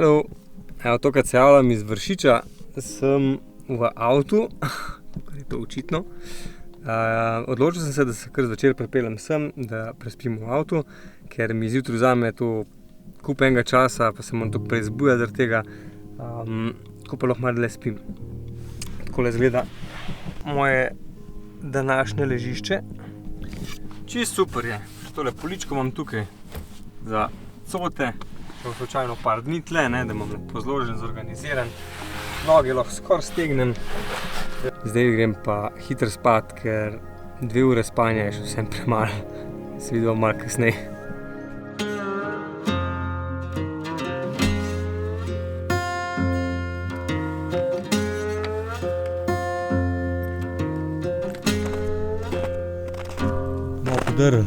Hello. Evo, tokrat se javljam iz Vršiča, sem v avtu, je to očitno. Odločil sem se, da se kar zvečer pripeljem sem, da prespim v avtu, ker mi zjutraj vzame to kup enega časa, pa se moram tako preizbujati zaradi tega, tako pa lahko malo dlje spim. Takole izgleda moje današnje ležišče. Čisto super je. Tole poličko imam tukaj za cote, pa slučajno par dni tle, da imam lepo zložen, zorganiziran. Noge lahko skoraj stegnem. Zdaj grem pa hitro spat, ker 2 ure spanja je še vsem premalo. Se vidimo malo kasneje. Malo podrl.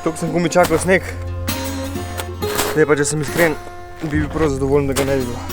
Toliko sem komaj čakal sneg. Zdaj pa, če sem iskren, bi bil prav zadovoljen, da ga ne bi bilo.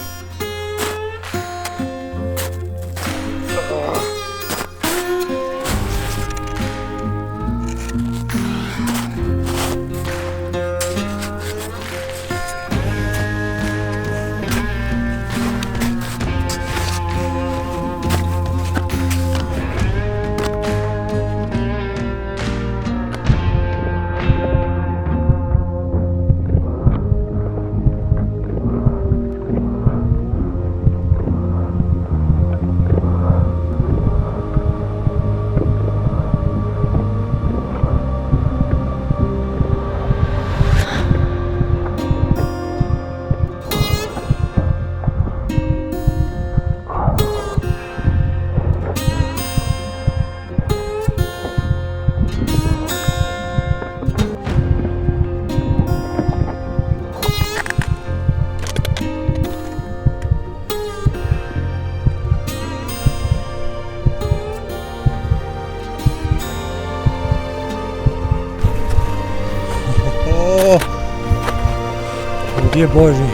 Ljudje božji,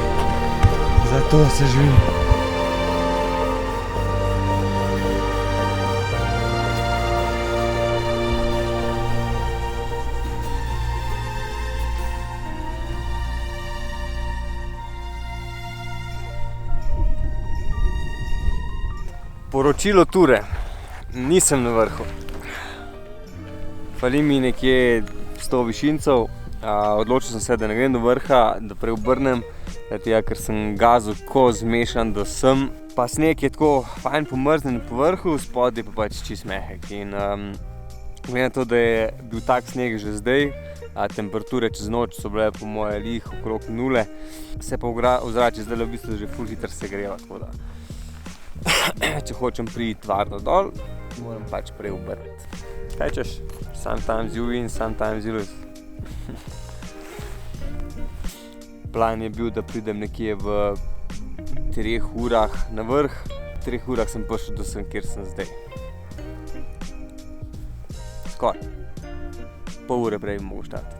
zato se živim. Poročilo ture. Nisem na vrhu. Fali mi nekje 100 višincev. Odločil sem se, da ne grem do vrha, da preobrnem, ker sem gazil ko zmešan do sem. Pa sneg je tako fajn pomrznjen po vrhu, spodaj pa pač čisto mehek. In glede na to, da je bil tak sneg že zdaj, temperature čez noč so bile po moje lih okrog 0, se pa ozračje zdaj v bistvu že ful hitro segreva, tako da če hočem priti varno dol, moram pač preobrniti. Kaj češ? Sometimes you win, sometimes you lose. Plan je bil, da pridem nekje v 3 urah na vrh. V 3 urah sem prišel do sem, kjer sem zdaj. Skoraj. Pol ure prej bi mogel štati.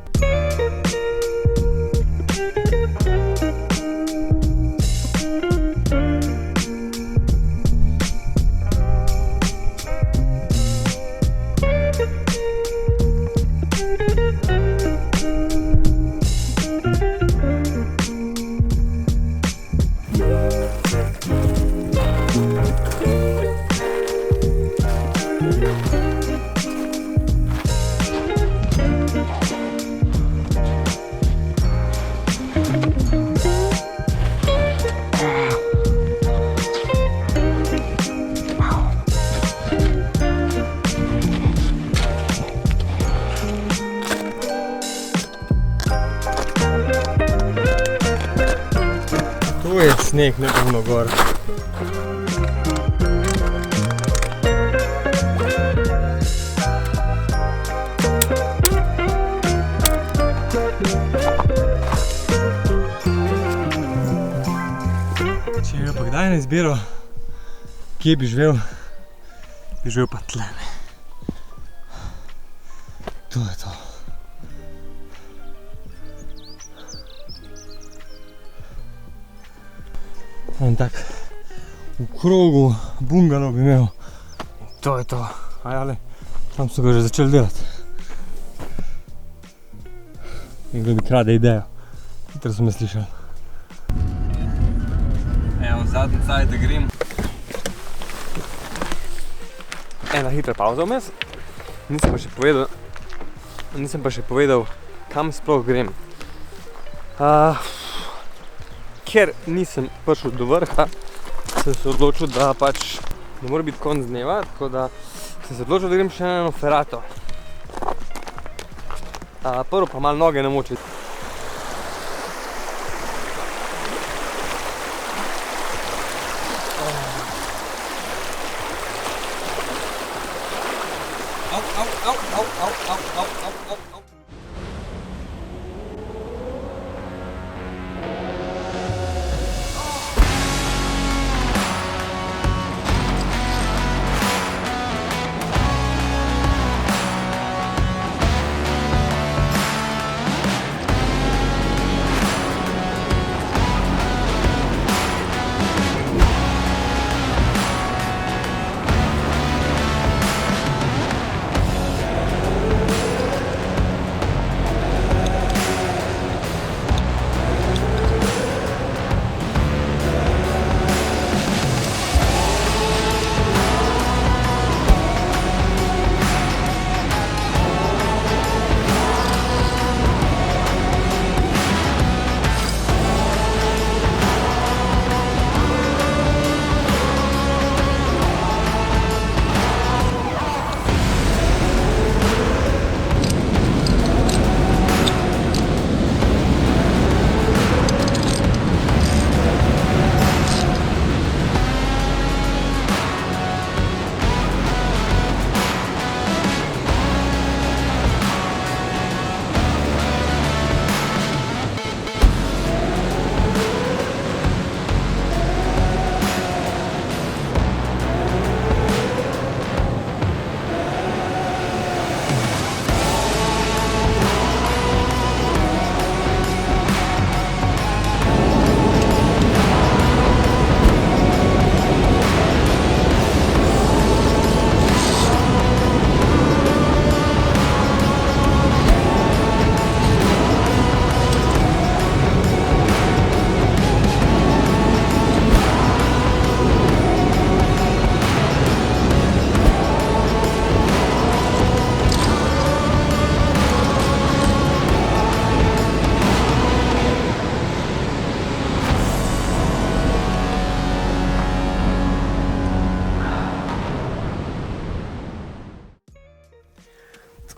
To je sneg, ne ravno gor. Če bi pa kdaj ne izbiral, kje bi živel pa tle. To je to. En tak v krogu bungalov bi imel. To je to. Ajale, tam so ga že začeli delati. In kdo bi krade idejo. Hitro so me slišali. Evo, zadnji cajt, da grem. Ena hitra pauza vmes. Nisem pa še povedal, kam sploh grem. Ker nisem prišel do vrha, sem se odločil, da pač ne mora biti konec dneva, tako da sem se odločil, da grem še na eno ferato. Prvo pa malo noge namočiti.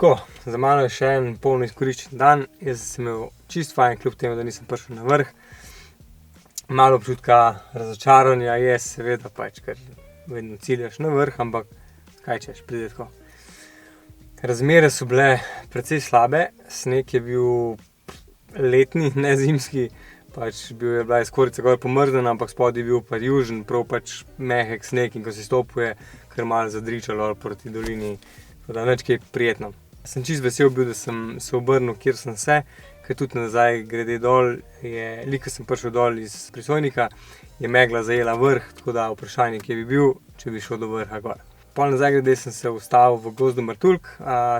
Tako, za mano je še en polno izkoriščen dan. Jaz sem imel čist fajn, kljub temu, da nisem prišel na vrh. Malo občutka razočaranja je seveda pač, ker vedno ciljaš na vrh, ampak kaj češ, pride tako. Razmere so bile precej slabe, sneg je bil letni, ne zimski, pač bila je skorjica gor pomrznjena, ampak spodaj je bil pa južen, prav pač mehek sneg in ko si stopil je kar malo zadričalo proti dolini, tako da nič kaj prijetno. Sem čist vesel bil, da sem se obrnil, kjer sem se, ker tudi nazaj grede dol, ko sem prišel dol iz Prisojnika, je megla zajela vrh, tako da vprašanje, kje bi bil, če bi šel do vrha gor. Pol nazaj grede sem se ustavil v gozdu Martuljk,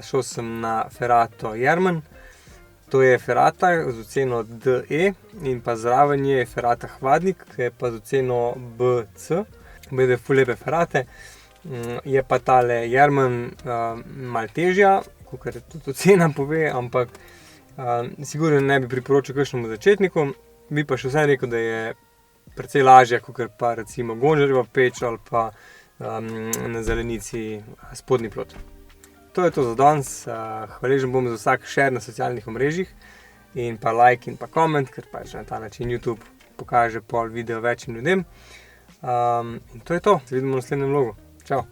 šel sem na ferato Jermen, to je ferata z oceno DE in pa zraven je ferata Hvadnik, ki je pa z oceno BC, obe ful lepe ferate. Je pa tale Jermen malo težja, kakor tudi ocena pove, ampak sigurno ne bi priporočil kakšnemu začetniku, bi pa še vsem rekel, da je precej lažja, kakor pa recimo Gonžarjeva peč ali pa na Zelenici spodnji plot. To je to za danes, hvaležen bom za vsak share na socialnih omrežjih in pa like in pa koment, ker pač na ta način YouTube pokaže pol video večjim ljudem. In to je to, se vidimo v naslednjem vlogu. Čau!